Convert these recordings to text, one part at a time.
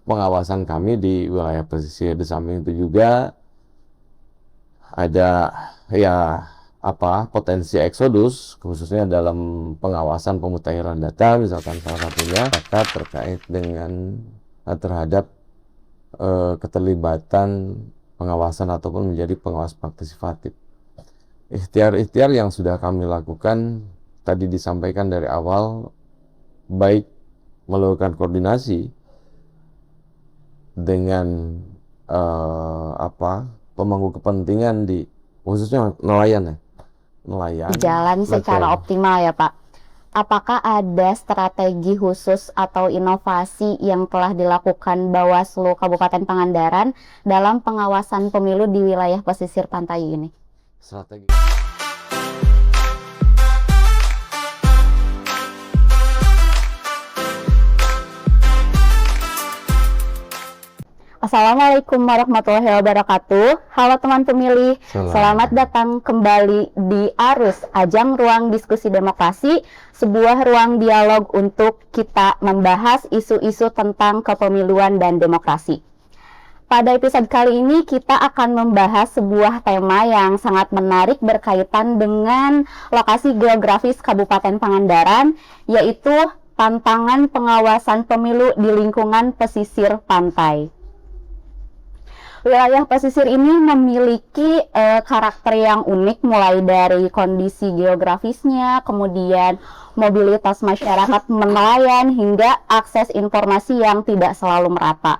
pengawasan kami di wilayah pesisir. Di samping itu juga ada ya potensi eksodus, khususnya dalam pengawasan pemutahiran data, misalkan salah satunya data terkait dengan terhadap keterlibatan pengawasan ataupun menjadi pengawas partisipatif. Ikhtiar-ikhtiar yang sudah kami lakukan tadi disampaikan dari awal, baik melakukan koordinasi dengan pemangku kepentingan di khususnya nelayan ya, Jalan secara optimal ya Pak. Apakah ada strategi khusus atau inovasi yang telah dilakukan Bawaslu Kabupaten Pangandaran dalam pengawasan pemilu di wilayah pesisir pantai ini? Strategi. Assalamualaikum warahmatullahi wabarakatuh. Halo teman pemilih, selamat datang kembali di Arus, ajang ruang diskusi demokrasi, sebuah ruang dialog untuk kita membahas isu-isu tentang kepemiluan dan demokrasi. Pada episode kali ini kita akan membahas sebuah tema yang sangat menarik berkaitan dengan lokasi geografis Kabupaten Pangandaran, yaitu tantangan pengawasan pemilu di lingkungan pesisir pantai. Wilayah pesisir ini memiliki karakter yang unik, mulai dari kondisi geografisnya, kemudian mobilitas masyarakat nelayan, hingga akses informasi yang tidak selalu merata.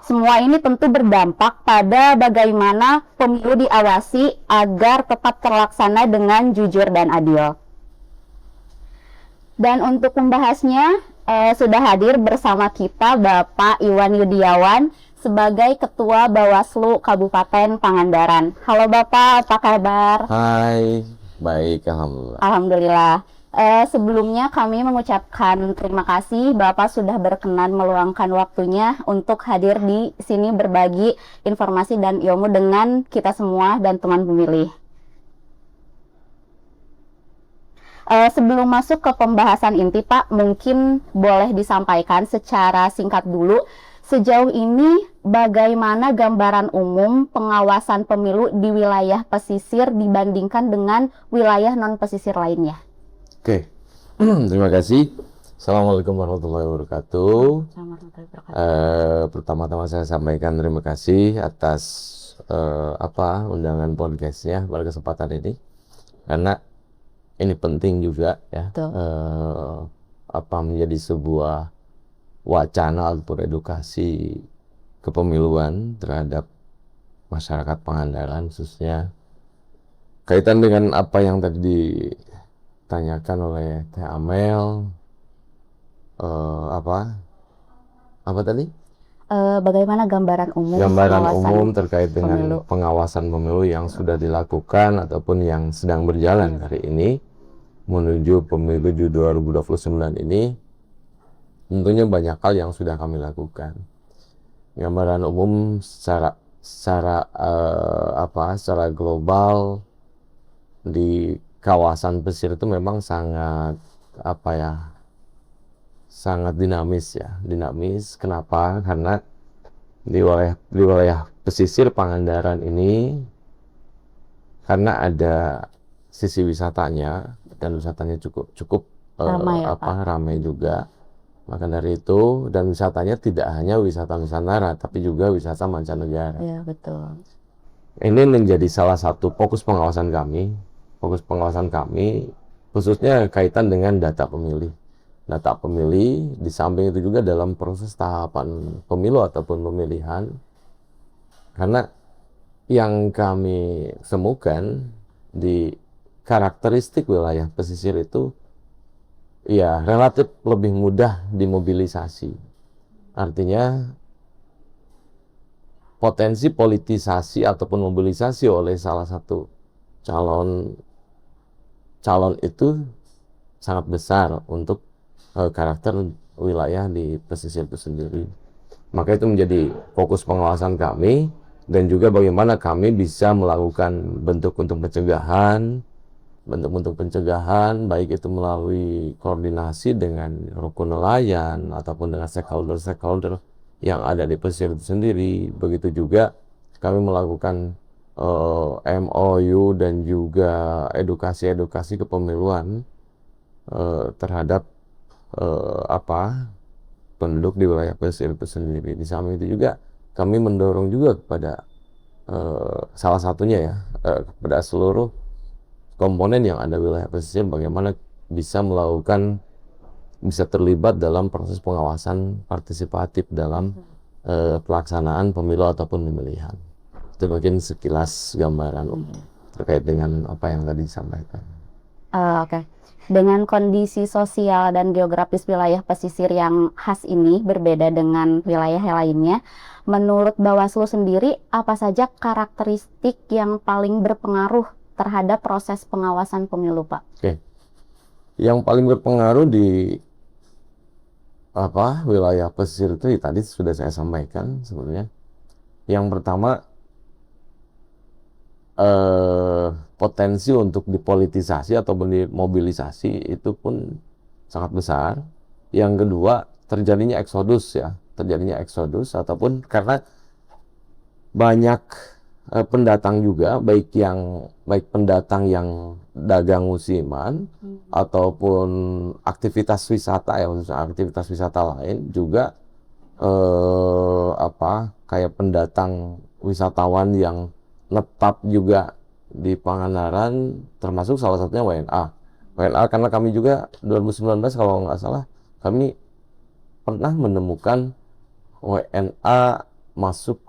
Semua ini tentu berdampak pada bagaimana pemilu diawasi agar tetap terlaksana dengan jujur dan adil. Dan untuk membahasnya, sudah hadir bersama kita Bapak Iwan Yudiawan sebagai Ketua Bawaslu Kabupaten Pangandaran. Halo Bapak, apa kabar? Hai, baik, alhamdulillah. Alhamdulillah. Sebelumnya kami mengucapkan terima kasih Bapak sudah berkenan meluangkan waktunya untuk hadir di sini berbagi informasi dan ilmu dengan kita semua dan teman pemilih. Sebelum masuk ke pembahasan inti Pak, mungkin boleh disampaikan secara singkat dulu, sejauh ini bagaimana gambaran umum pengawasan pemilu di wilayah pesisir dibandingkan dengan wilayah non-pesisir lainnya? Oke, terima kasih. Assalamualaikum warahmatullahi wabarakatuh. Pertama-tama saya sampaikan terima kasih atas undangan podcastnya pada kesempatan ini, karena ini penting juga ya, menjadi sebuah wacana atau edukasi kepemiluan terhadap masyarakat Pangandaran, khususnya kaitan dengan apa yang tadi ditanyakan oleh Teh Amel, apa tadi? Bagaimana gambaran umum terkait dengan pengawasan pemilu yang sudah dilakukan ataupun yang sedang berjalan hari ini menuju pemilu 2029 ini. Tentunya banyak hal yang sudah kami lakukan. Gambaran umum secara global di kawasan pesisir itu memang sangat dinamis ya. Dinamis. Kenapa? Karena di wilayah pesisir Pangandaran ini, karena ada sisi wisatanya dan wisatanya cukup ramai juga. Maka dari itu, dan wisatanya tidak hanya wisata Nusantara, tapi juga wisata mancanegara. Ya, betul. Ini menjadi salah satu fokus pengawasan kami. Fokus pengawasan kami khususnya kaitan dengan data pemilih. Data pemilih, di samping itu juga dalam proses tahapan pemilu ataupun pemilihan. Karena yang kami temukan di karakteristik wilayah pesisir itu ya relatif lebih mudah dimobilisasi. Artinya potensi politisasi ataupun mobilisasi oleh salah satu calon itu sangat besar untuk karakter wilayah di pesisir itu sendiri. Maka itu menjadi fokus pengawasan kami, dan juga bagaimana kami bisa melakukan bentuk-bentuk pencegahan, baik itu melalui koordinasi dengan rukun nelayan ataupun dengan stakeholder yang ada di pesisir itu sendiri. Begitu juga kami melakukan MOU dan juga edukasi kepemiluan terhadap penduduk di wilayah pesisir itu sendiri. Di samping itu juga kami mendorong juga kepada salah satunya ya kepada seluruh komponen yang ada wilayah pesisir bagaimana bisa terlibat dalam proses pengawasan partisipatif dalam pelaksanaan pemilu ataupun pemilihan. Itu mungkin sekilas gambaran terkait dengan apa yang tadi disampaikan. Oke. Dengan kondisi sosial dan geografis wilayah pesisir yang khas ini berbeda dengan wilayah lainnya, menurut Bawaslu sendiri apa saja karakteristik yang paling berpengaruh terhadap proses pengawasan pemilu, Pak? Oke. Yang paling berpengaruh di wilayah pesisir itu tadi sudah saya sampaikan sebenarnya. Yang pertama potensi untuk dipolitisasi atau dimobilisasi itu pun sangat besar. Yang kedua terjadinya eksodus ataupun karena banyak pendatang juga baik pendatang yang dagang musiman ataupun aktivitas wisata aktivitas wisata lain juga kayak pendatang wisatawan yang netap juga di Pangandaran, termasuk salah satunya WNA karena kami juga 2019 kalau nggak salah kami pernah menemukan WNA masuk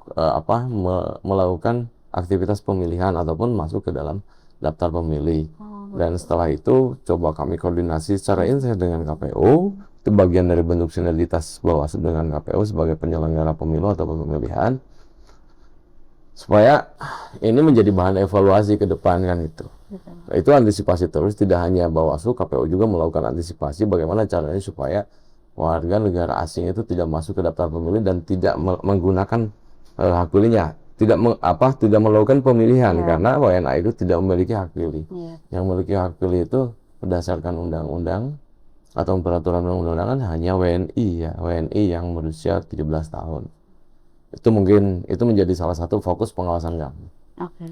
melakukan aktivitas pemilihan ataupun masuk ke dalam daftar pemilih. Dan setelah itu coba kami koordinasi secara intens dengan KPU, itu bagian dari bentuk sinergitas Bawaslu dengan KPU sebagai penyelenggara pemilu atau pemilihan, supaya ini menjadi bahan evaluasi ke depan kan itu. Itu antisipasi terus, tidak hanya Bawaslu, KPU juga melakukan antisipasi bagaimana caranya supaya warga negara asing itu tidak masuk ke daftar pemilih dan tidak menggunakan hak pilihnya, tidak melakukan pemilihan karena WNA itu tidak memiliki hak pilih. Yang memiliki hak pilih itu berdasarkan undang-undang atau peraturan undang-undangan hanya WNI yang berusia 17 tahun. Itu menjadi salah satu fokus pengawasan kami. Oke.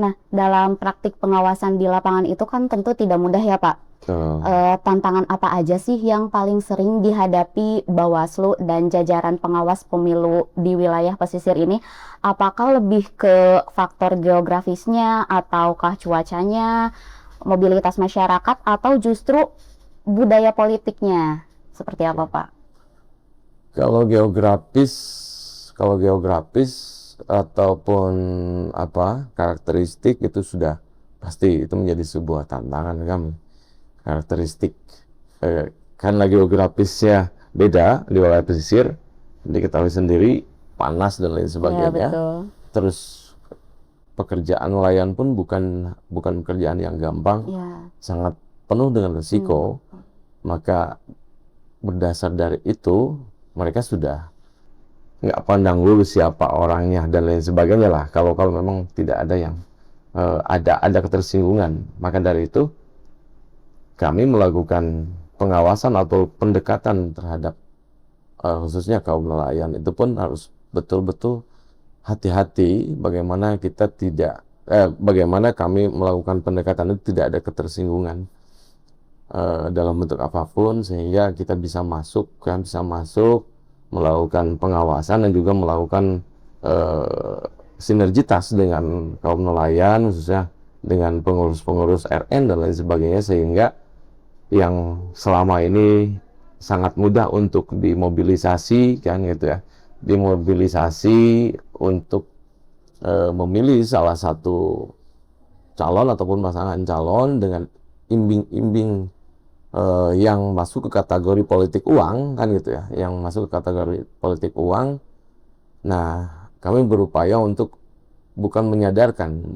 Nah, dalam praktik pengawasan di lapangan itu kan tentu tidak mudah ya, Pak. Tantangan apa aja sih yang paling sering dihadapi Bawaslu dan jajaran pengawas pemilu di wilayah pesisir ini? Apakah lebih ke faktor geografisnya, ataukah cuacanya, mobilitas masyarakat, atau justru budaya politiknya? Seperti apa, Pak? Kalau geografis ataupun karakteristik itu sudah pasti itu menjadi sebuah tantangan kami. Karakteristik karena geografisnya beda di wilayah pesisir, diketahui sendiri panas dan lain sebagainya. Betul. Terus pekerjaan nelayan pun bukan pekerjaan yang gampang, sangat penuh dengan risiko. Maka berdasar dari itu mereka sudah nggak pandang dulu siapa orangnya dan lain sebagainya lah. Kalau memang tidak ada yang ada ketersinggungan, maka dari itu kami melakukan pengawasan atau pendekatan terhadap khususnya kaum nelayan itu pun harus betul-betul hati-hati bagaimana kami melakukan pendekatan itu tidak ada ketersinggungan dalam bentuk apapun sehingga kita bisa masuk melakukan pengawasan dan juga melakukan sinergitas dengan kaum nelayan khususnya dengan pengurus-pengurus RN dan lain sebagainya sehingga yang selama ini sangat mudah untuk dimobilisasi kan gitu ya, dimobilisasi untuk memilih salah satu calon ataupun pasangan calon dengan imbing-imbing yang masuk ke kategori politik uang kan gitu ya, yang masuk ke kategori politik uang. Nah, kami berupaya untuk bukan mengingatkan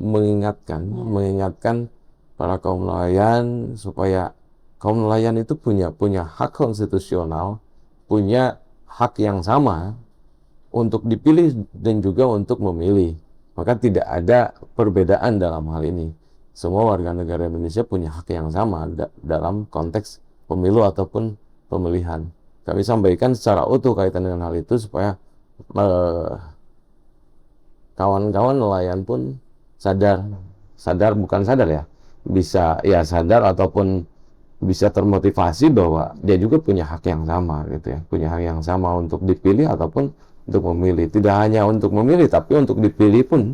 para kaum nelayan supaya kaum nelayan itu punya hak konstitusional, punya hak yang sama untuk dipilih dan juga untuk memilih. Maka tidak ada perbedaan dalam hal ini. Semua warga negara Indonesia punya hak yang sama dalam konteks pemilu ataupun pemilihan. kami sampaikan secara utuh kaitan dengan hal itu supaya kawan-kawan nelayan pun sadar, bukan sadar ya, bisa ya sadar ataupun bisa termotivasi bahwa dia juga punya hak yang sama gitu ya, punya hak yang sama untuk dipilih ataupun untuk memilih. Tidak hanya untuk memilih, tapi untuk dipilih pun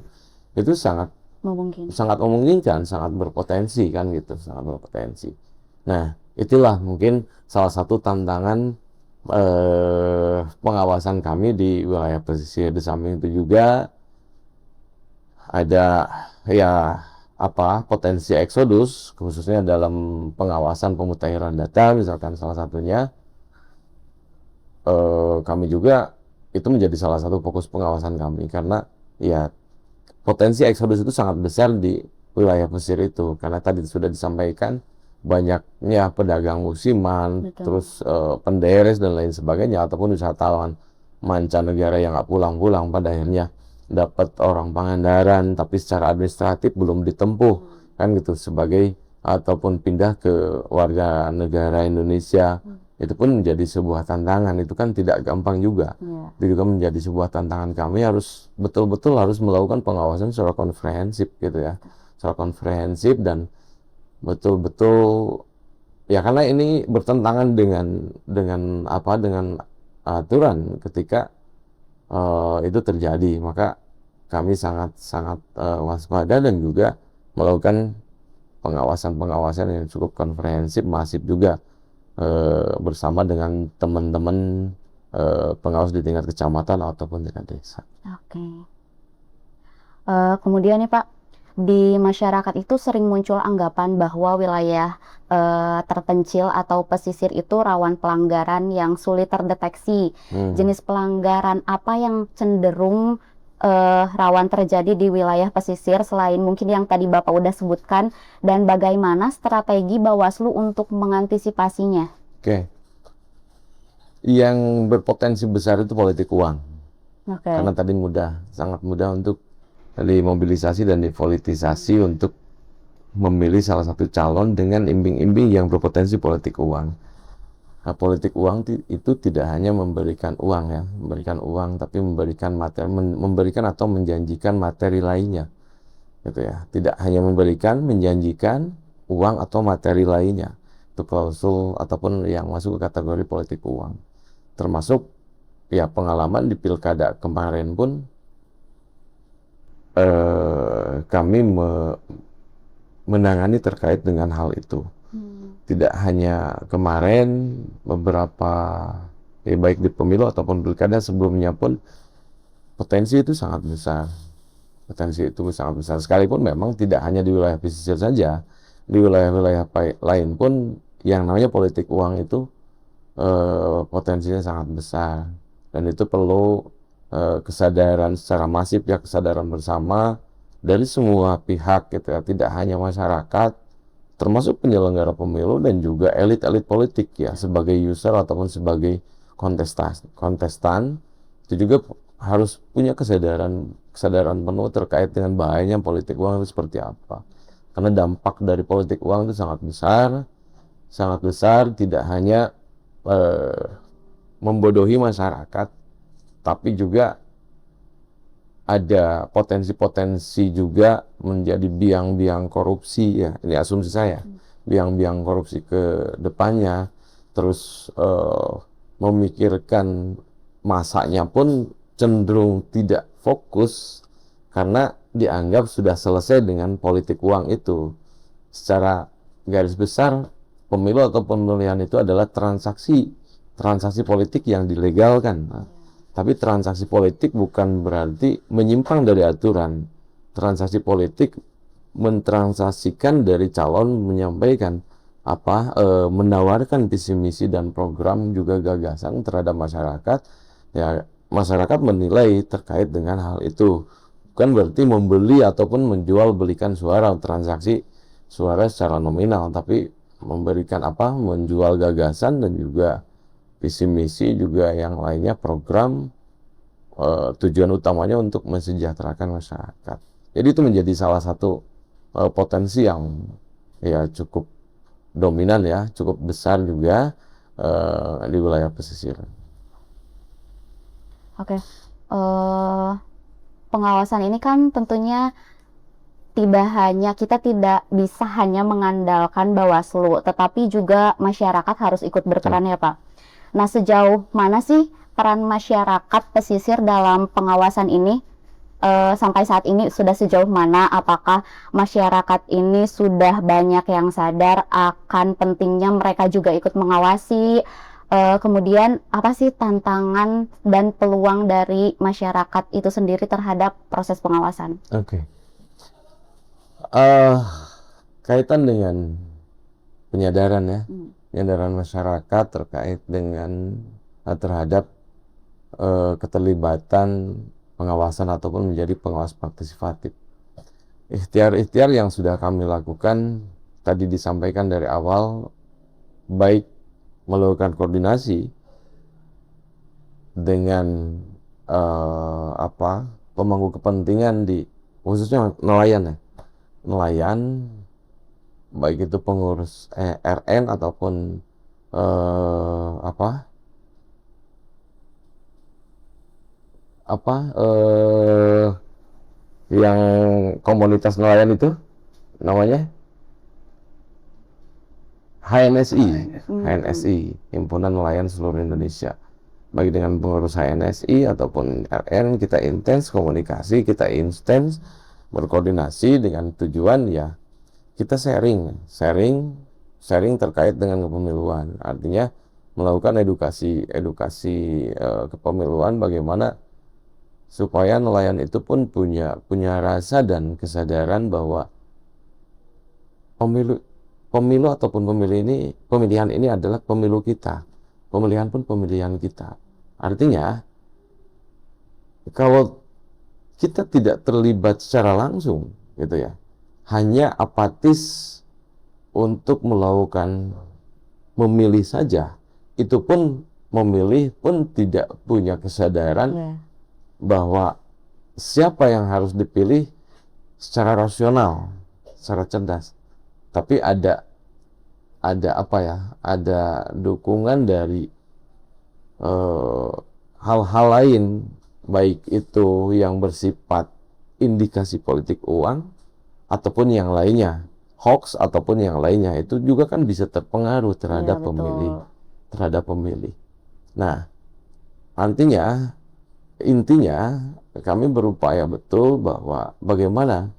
itu sangat memungkinkan, sangat berpotensi kan gitu, sangat berpotensi. Nah, itulah mungkin salah satu tantangan pengawasan kami di wilayah pesisir. Di samping itu juga ada ya potensi eksodus, khususnya dalam pengawasan pemutahiran data, misalkan salah satunya kami juga itu menjadi salah satu fokus pengawasan kami, karena ya potensi eksodus itu sangat besar di wilayah pesisir itu, karena tadi sudah disampaikan banyaknya pedagang musiman, terus penderes dan lain sebagainya, ataupun wisatawan mancanegara yang nggak pulang-pulang, pada akhirnya dapat orang Pangandaran tapi secara administratif belum ditempuh kan gitu sebagai ataupun pindah ke warga negara Indonesia. Itu pun menjadi sebuah tantangan, itu kan tidak gampang juga. Itu juga menjadi sebuah tantangan, kami harus betul-betul harus melakukan pengawasan secara komprehensif gitu ya, secara komprehensif dan betul-betul ya, karena ini bertentangan dengan aturan ketika itu terjadi, maka kami sangat waspada dan juga melakukan pengawasan yang cukup komprehensif, masif juga bersama dengan teman-teman pengawas di tingkat kecamatan ataupun tingkat desa. Oke. Kemudian nih Pak, di masyarakat itu sering muncul anggapan bahwa wilayah terpencil atau pesisir itu rawan pelanggaran yang sulit terdeteksi. Jenis pelanggaran apa yang cenderung rawan terjadi di wilayah pesisir selain mungkin yang tadi Bapak udah sebutkan, dan bagaimana strategi Bawaslu untuk mengantisipasinya? Oke. Yang berpotensi besar itu politik uang. Karena tadi sangat mudah untuk dimobilisasi dan dipolitisasi untuk memilih salah satu calon dengan imbing-imbing yang berpotensi politik uang. Nah, politik uang itu tidak hanya memberikan uang ya, tapi memberikan atau menjanjikan materi lainnya, gitu ya. Tidak hanya memberikan, menjanjikan uang atau materi lainnya. Itu klausul ataupun yang masuk ke kategori politik uang. Termasuk ya pengalaman di pilkada kemarin pun kami menangani terkait dengan hal itu. Tidak hanya kemarin, beberapa baik di pemilu ataupun pilkada sebelumnya pun potensi itu sangat besar. Sekalipun memang tidak hanya di wilayah pesisir saja, di wilayah-wilayah lain pun yang namanya politik uang itu potensinya sangat besar, dan itu perlu kesadaran secara masif ya, kesadaran bersama dari semua pihak gitu ya, tidak hanya masyarakat, termasuk penyelenggara pemilu dan juga elit-elit politik ya, sebagai user ataupun sebagai kontestan itu juga harus punya kesadaran penuh terkait dengan bahayanya politik uang itu seperti apa. Karena dampak dari politik uang itu sangat besar, tidak hanya membodohi masyarakat, tapi juga ada potensi-potensi juga menjadi biang-biang korupsi ya, ini asumsi saya, biang-biang korupsi ke depannya. Terus memikirkan masanya pun cenderung tidak fokus karena dianggap sudah selesai dengan politik uang itu. Secara garis besar, pemilu atau pemilihan itu adalah transaksi politik yang dilegalkan. Tapi transaksi politik bukan berarti menyimpang dari aturan. Transaksi politik mentransaksikan dari calon, menyampaikan menawarkan visi misi dan program juga gagasan terhadap masyarakat. Ya, masyarakat menilai terkait dengan hal itu. Bukan berarti membeli ataupun menjual belikan suara, transaksi suara secara nominal, tapi memberikan menjual gagasan dan juga visi misi juga yang lainnya, program, tujuan utamanya untuk mensejahterakan masyarakat. Jadi itu menjadi salah satu potensi yang ya cukup dominan ya, cukup besar juga di wilayah pesisir. Oke. Pengawasan ini kan tentunya kita tidak bisa hanya mengandalkan Bawaslu, tetapi juga masyarakat harus ikut berperan ya Pak. Nah, sejauh mana sih peran masyarakat pesisir dalam pengawasan ini? Sampai saat ini sudah sejauh mana? Apakah masyarakat ini sudah banyak yang sadar akan pentingnya mereka juga ikut mengawasi? Kemudian apa sih tantangan dan peluang dari masyarakat itu sendiri terhadap proses pengawasan? Oke. Kaitan dengan penyadaran ya, penyadaran masyarakat terkait dengan terhadap keterlibatan pengawasan ataupun menjadi pengawas partisipatif. Ikhtiar-ikhtiar yang sudah kami lakukan tadi disampaikan dari awal, baik melakukan koordinasi dengan pemangku kepentingan di khususnya nelayan ya, nelayan baik itu pengurus RN ataupun yang komunitas nelayan itu namanya HNSI, Himpunan Nelayan Seluruh Indonesia. Baik dengan pengurus HNSI ataupun RN, kita intens komunikasi, kita intens berkoordinasi dengan tujuan ya kita sharing terkait dengan kepemiluan. Artinya melakukan edukasi kepemiluan, bagaimana supaya nelayan itu pun punya rasa dan kesadaran bahwa pemilu ataupun pemilihan ini adalah pemilu kita, pemilihan pun pemilihan kita. Artinya kalau kita tidak terlibat secara langsung gitu ya, hanya apatis untuk melakukan memilih saja, itu pun memilih pun tidak punya kesadaran bahwa siapa yang harus dipilih secara rasional, secara cerdas. Tapi ada dukungan dari hal-hal lain, baik itu yang bersifat indikasi politik uang ataupun yang lainnya, hoax ataupun yang lainnya, itu juga kan bisa terpengaruh terhadap pemilih. Nah, intinya kami berupaya betul bahwa bagaimana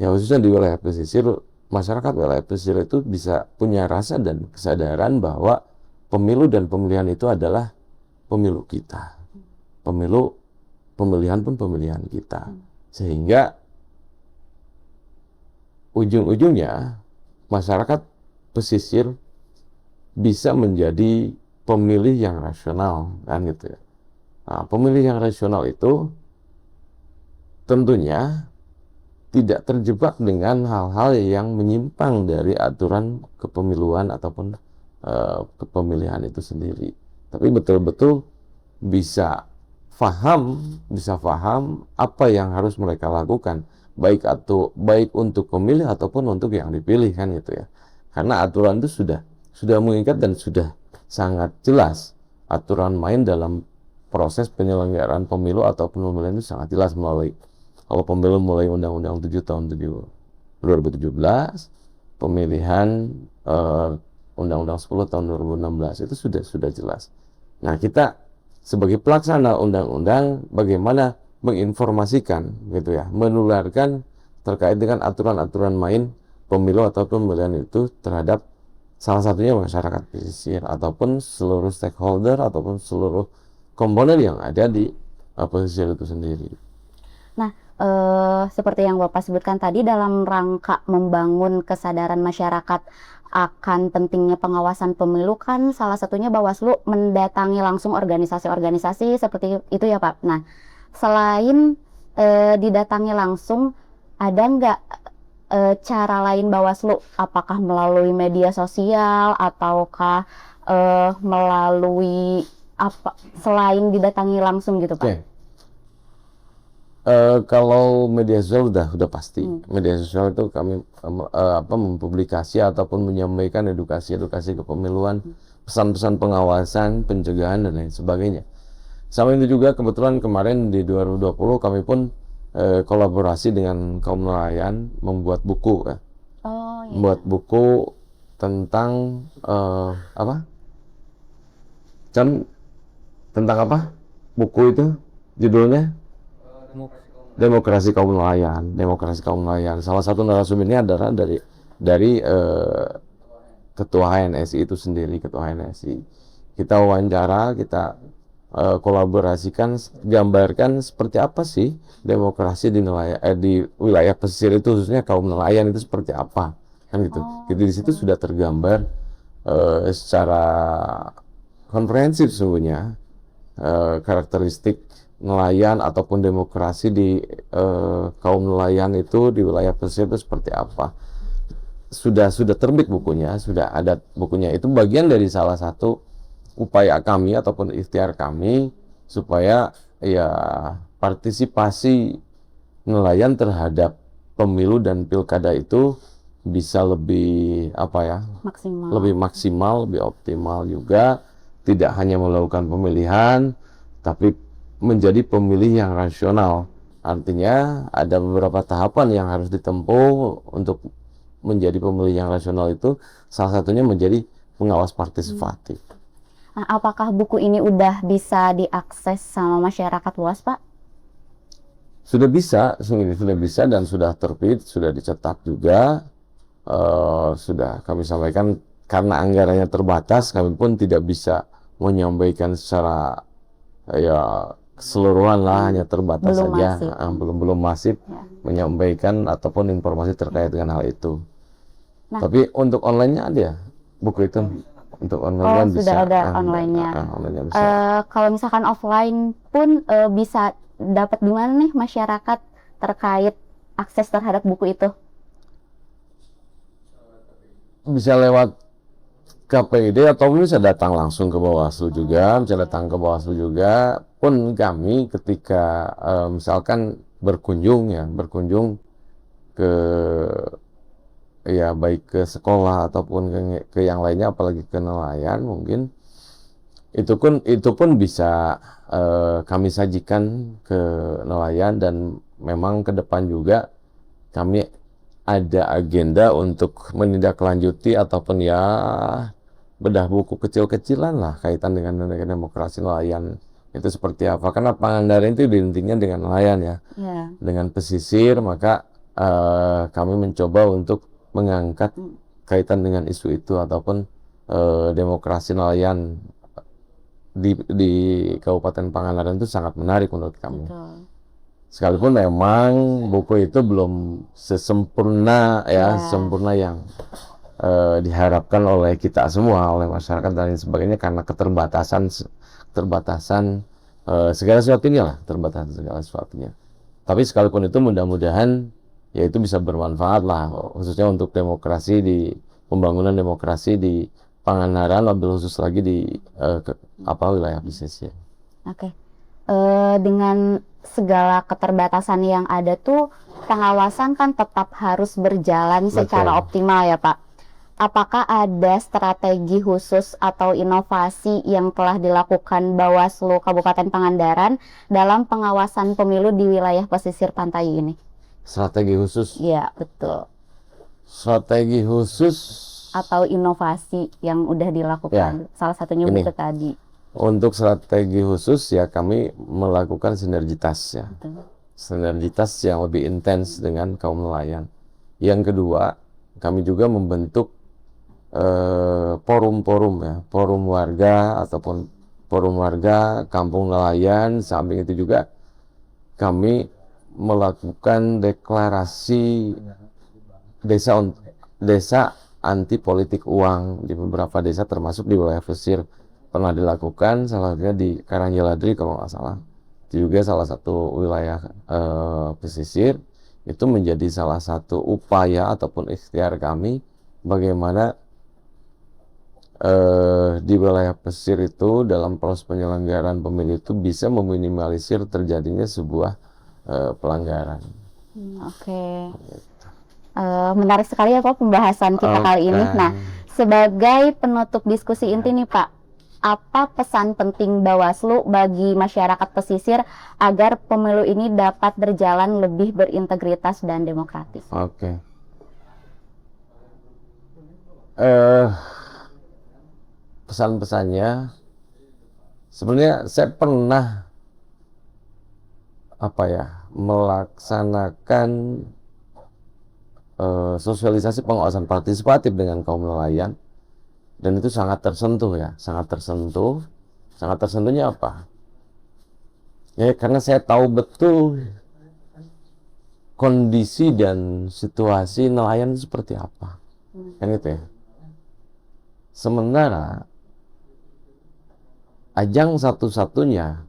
ya khususnya di wilayah pesisir, masyarakat wilayah pesisir itu bisa punya rasa dan kesadaran bahwa pemilu dan pemilihan itu adalah pemilu kita. Pemilihan pun pemilihan kita. Sehingga ujung-ujungnya masyarakat pesisir bisa menjadi pemilih yang rasional, kan gitu ya. Nah, pemilih yang rasional itu tentunya tidak terjebak dengan hal-hal yang menyimpang dari aturan kepemiluan ataupun kepemilihan itu sendiri. Tapi betul-betul bisa paham apa yang harus mereka lakukan, baik untuk pemilih ataupun untuk yang dipilih, kan gitu ya. Karena aturan itu sudah mengikat dan sudah sangat jelas. Aturan main dalam proses penyelenggaraan pemilu ataupun pemilihan itu sangat jelas melalui, kalau pemilu mulai Undang-Undang 7 tahun 2017, pemilihan Undang-Undang 10 tahun 2016 itu sudah jelas. Nah, kita sebagai pelaksana undang-undang bagaimana menginformasikan gitu ya, menularkan terkait dengan aturan-aturan main pemilu ataupun pemilihan itu terhadap salah satunya masyarakat pesisir ataupun seluruh stakeholder ataupun seluruh komponen yang ada di pesisir itu sendiri. Nah, seperti yang Bapak sebutkan tadi, dalam rangka membangun kesadaran masyarakat akan pentingnya pengawasan pemilu, kan salah satunya Bawaslu mendatangi langsung organisasi-organisasi seperti itu ya Pak. Nah, selain didatangi langsung, ada nggak cara lain Bawaslu? Apakah melalui media sosial ataukah melalui apa selain didatangi langsung gitu Pak? Okay. Kalau media sosial udah pasti. Media sosial itu kami mempublikasi ataupun menyampaikan edukasi kepemiluan pesan-pesan pengawasan, pencegahan dan lain sebagainya. Sama itu juga kebetulan kemarin di 2020 kami pun kolaborasi dengan kaum nelayan membuat buku ya. Oh iya. Membuat buku tentang apa? Kan tentang apa? Buku itu judulnya Demokrasi Kaum Nelayan. Demokrasi Kaum Nelayan. Salah satu narasumbernya adalah dari Ketua HNSI itu sendiri, Ketua HNSI. Kita wawancara, kita kolaborasikan, gambarkan seperti apa sih demokrasi di nelayan, di wilayah pesisir itu, khususnya kaum nelayan itu seperti apa, kan gitu. Jadi di situ sudah tergambar secara komprehensif sesungguhnya karakteristik nelayan ataupun demokrasi di kaum nelayan itu di wilayah pesisir itu seperti apa. Sudah terbit bukunya, sudah ada bukunya. Itu bagian dari salah satu upaya kami ataupun ikhtiar kami supaya ya partisipasi nelayan terhadap pemilu dan pilkada itu bisa lebih apa ya, lebih maksimal, lebih optimal juga, tidak hanya melakukan pemilihan tapi menjadi pemilih yang rasional. Artinya ada beberapa tahapan yang harus ditempuh untuk menjadi pemilih yang rasional, itu salah satunya menjadi pengawas partisipatif. Nah, apakah buku ini udah bisa diakses sama masyarakat luas, Pak? Sudah bisa dan sudah terbit, sudah dicetak juga. Sudah kami sampaikan karena anggarannya terbatas, kami pun tidak bisa menyampaikan secara ya keseluruhan lah, hanya terbatas saja, belum masif ya, menyampaikan ataupun informasi terkait dengan hal itu. Nah, tapi untuk online-nya ada buku itu. Untuk online sudah ada online-nya. Kalau misalkan offline pun bisa dapat di mana nih masyarakat terkait akses terhadap buku itu? Bisa lewat KPID atau bisa datang langsung ke Bawaslu juga, bisa datang ke Bawaslu juga. Pun kami ketika misalkan berkunjung ke ya baik ke sekolah ataupun ke yang lainnya, apalagi ke nelayan mungkin itu pun bisa kami sajikan ke nelayan. Dan memang ke depan juga kami ada agenda untuk menindaklanjuti ataupun ya bedah buku kecil-kecilan lah kaitan dengan demokrasi nelayan itu seperti apa, karena Pangandaran itu identiknya dengan nelayan ya, dengan pesisir. Maka kami mencoba untuk mengangkat kaitan dengan isu itu ataupun demokrasi nelayan di Kabupaten Pangandaran itu sangat menarik menurut kami. Betul. Sekalipun memang buku itu belum sesempurna sempurna yang diharapkan oleh kita semua, oleh masyarakat dan lain sebagainya, karena keterbatasan segala sesuatunya lah, terbatasan segala sesuatunya. Tapi sekalipun itu mudah-mudahan ya itu bisa bermanfaat lah, khususnya untuk demokrasi di pembangunan demokrasi di Pangandaran, lebih khusus lagi di wilayah pesisir. Oke. Dengan segala keterbatasan yang ada tuh, pengawasan kan tetap harus berjalan secara optimal ya Pak. Apakah ada strategi khusus atau inovasi yang telah dilakukan Bawaslu Kabupaten Pangandaran dalam pengawasan pemilu di wilayah pesisir pantai ini? Strategi khusus? Iya, betul. Strategi khusus atau inovasi yang udah dilakukan, salah satunya buku tadi. Untuk strategi khusus ya kami melakukan sinergitas ya. Betul. Sinergitas yang lebih intens dengan kaum nelayan. Yang kedua, kami juga membentuk forum warga ataupun forum warga kampung nelayan. Samping itu juga kami melakukan deklarasi desa anti politik uang di beberapa desa, termasuk di wilayah pesisir pernah dilakukan, salah satunya di Karangjeladri kalau nggak salah. Itu juga salah satu wilayah pesisir. Itu menjadi salah satu upaya ataupun ikhtiar kami bagaimana di wilayah pesisir itu dalam proses penyelenggaraan pemilu itu bisa meminimalisir terjadinya sebuah pelanggaran. Oke. Menarik sekali ya Pak pembahasan kita kali ini. Nah, Sebagai penutup diskusi inti nih Pak, apa pesan penting Bawaslu bagi masyarakat pesisir agar pemilu ini dapat berjalan lebih berintegritas dan demokratis? Oke. Pesan-pesannya, sebenarnya saya pernah melaksanakan sosialisasi pengawasan partisipatif dengan kaum nelayan, dan itu sangat tersentuh ya, sangat tersentuh. Sangat tersentuhnya apa? Ya karena saya tahu betul kondisi dan situasi nelayan itu seperti apa, kan itu ya. Sementara ajang satu-satunya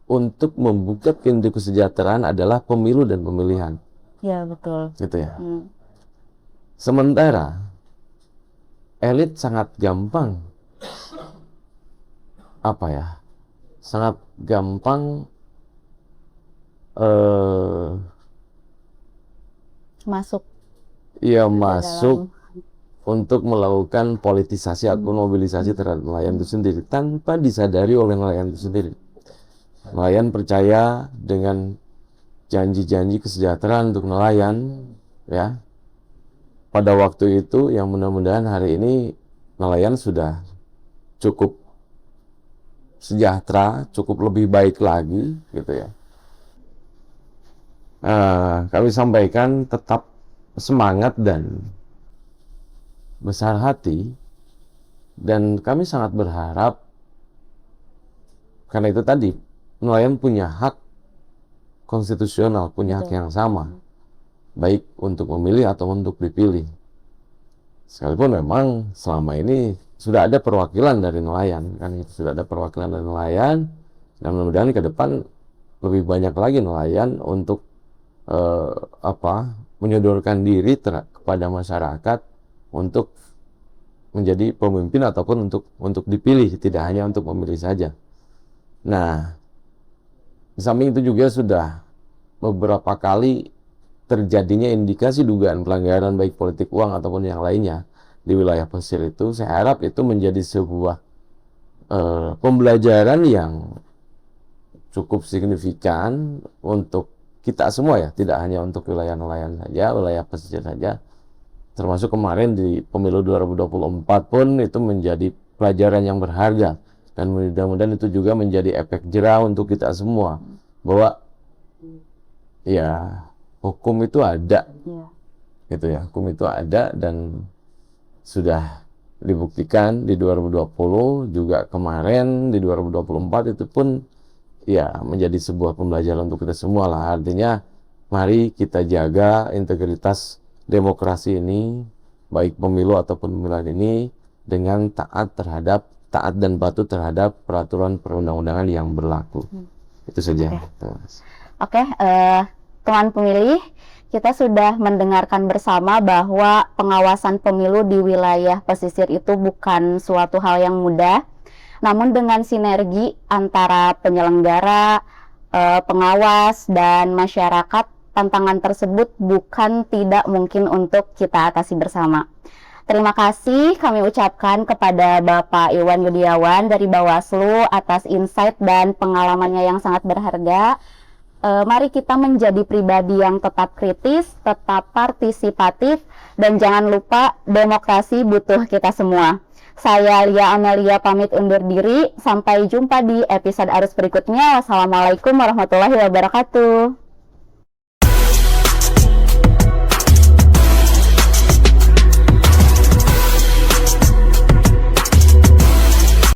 untuk membuka pintu kesejahteraan adalah pemilu dan pemilihan. Ya betul. Gitu ya. Sementara elit sangat gampang sangat gampang masuk untuk melakukan politisasi atau mobilisasi terhadap nelayan itu sendiri tanpa disadari oleh nelayan itu sendiri. Nelayan percaya dengan janji-janji kesejahteraan untuk nelayan, ya. Pada waktu itu, yang mudah-mudahan hari ini nelayan sudah cukup sejahtera, cukup lebih baik lagi, gitu ya. Kami sampaikan tetap semangat dan besar hati, dan kami sangat berharap, karena itu tadi nelayan punya hak konstitusional, punya hak yang sama, baik untuk memilih atau untuk dipilih. Sekalipun memang selama ini sudah ada perwakilan dari nelayan, kan itu sudah ada perwakilan dari nelayan, dan mudah-mudahan ke depan lebih banyak lagi nelayan untuk menyodorkan diri kepada masyarakat untuk menjadi pemimpin ataupun untuk dipilih, tidak hanya untuk memilih saja. Nah, di samping itu juga sudah beberapa kali terjadinya indikasi dugaan pelanggaran baik politik uang ataupun yang lainnya di wilayah pesisir itu. Saya harap itu menjadi sebuah pembelajaran yang cukup signifikan untuk kita semua ya, tidak hanya untuk wilayah nelayan saja, wilayah pesisir saja. Termasuk kemarin di pemilu 2024 pun itu menjadi pelajaran yang berharga, dan mudah-mudahan itu juga menjadi efek jerah untuk kita semua bahwa ya hukum itu ada, gitu ya, hukum itu ada dan sudah dibuktikan di 2020 juga, kemarin di 2024 itu pun ya menjadi sebuah pembelajaran untuk kita semua lah. Artinya mari kita jaga integritas demokrasi ini, baik pemilu ataupun pemilihan ini, dengan taat dan patuh terhadap peraturan perundang-undangan yang berlaku. Itu saja. Oke, teman pemilih, kita sudah mendengarkan bersama bahwa pengawasan pemilu di wilayah pesisir itu bukan suatu hal yang mudah. Namun dengan sinergi antara penyelenggara, pengawas, dan masyarakat, tantangan tersebut bukan tidak mungkin untuk kita atasi bersama. Terima kasih kami ucapkan kepada Bapak Iwan Yudiawan dari Bawaslu atas insight dan pengalamannya yang sangat berharga. Mari kita menjadi pribadi yang tetap kritis, tetap partisipatif, dan jangan lupa demokrasi butuh kita semua. Saya Lia Amelia pamit undur diri. Sampai jumpa di episode Arus berikutnya. Wassalamualaikum warahmatullahi wabarakatuh.